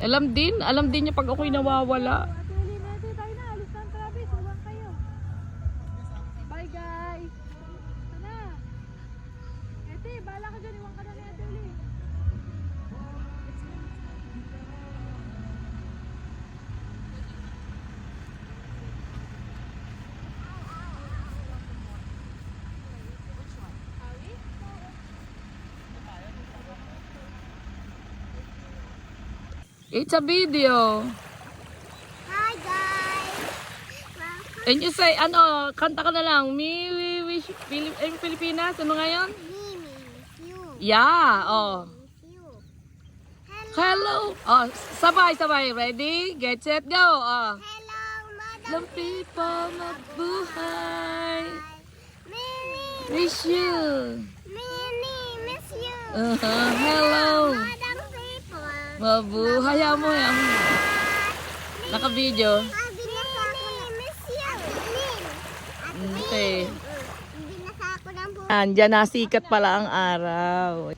Alam din niya pag ako'y nawawala. Tayo na, alis na ang Travis. Huwag kayo. Bye guys. Sana. Ete, bahala ka dyan. Iwan ka na ni Ate Uli. It's a video. Hi guys! Welcome And you say, kanta ka na lang. Me, we wish, Pilipinas. Ano ngayon? me, miss you. Yeah, oh. Miss you. Hello. Oh, sabay. Ready? Get set, go. Oh. Hello, Madam Some people mabuhay. Mini, Wish you. miss you. Hello. Madam people. Mabuhay mo yan. Naka-video. Binasa ako miss you. Min. Okay. Binasa ako ng buhay. Diyan nasikat pala ang araw.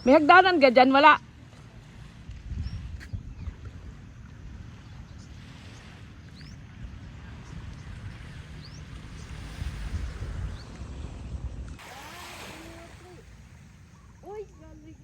May hagdanan ka dyan? Wala. Uy, galing.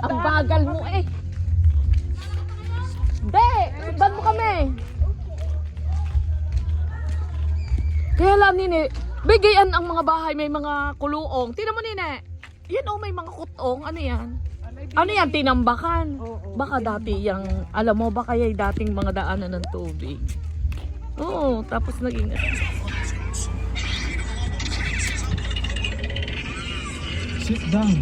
Ang bagal mo eh. Hindi, bad mo kami. Kaya lang nini, bigayan ang mga bahay may mga kuluong. Tingnan mo nini. Yan may mga kutong. Ano yan? Ano yan? Tinambakan. Baka dati yung, alam mo, baka yung dating mga daanan ng tubig. Oo, tapos naging... Sit down.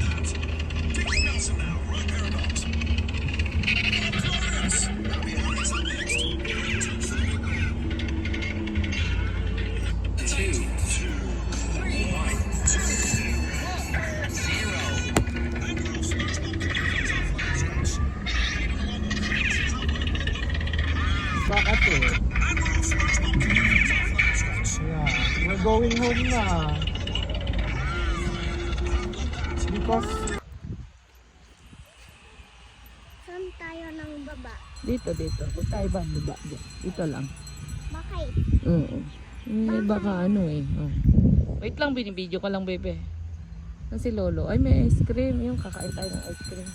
Bakit eh? Yeah, we're going home na. Because Saan tayo ng baba? Dito. Kung tayo ba? Baba. Dito lang. Bakit? Oo. Baka ano eh. Oh. Wait lang, binibideo ko lang, bebe. Yan si Lolo. Ay, may ice cream. Yung kakain tayo ng ice cream.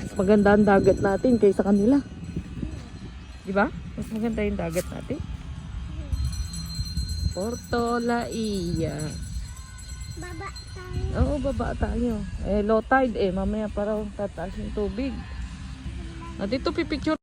Mas maganda ang dagat natin kaysa kanila. Di ba? Mas maganda yung dagat natin. Porto La Ia. Baba tayo. Oo, baba tayo. Eh, low tide eh. Mamaya parang tataas yung tubig. At dito pipicture.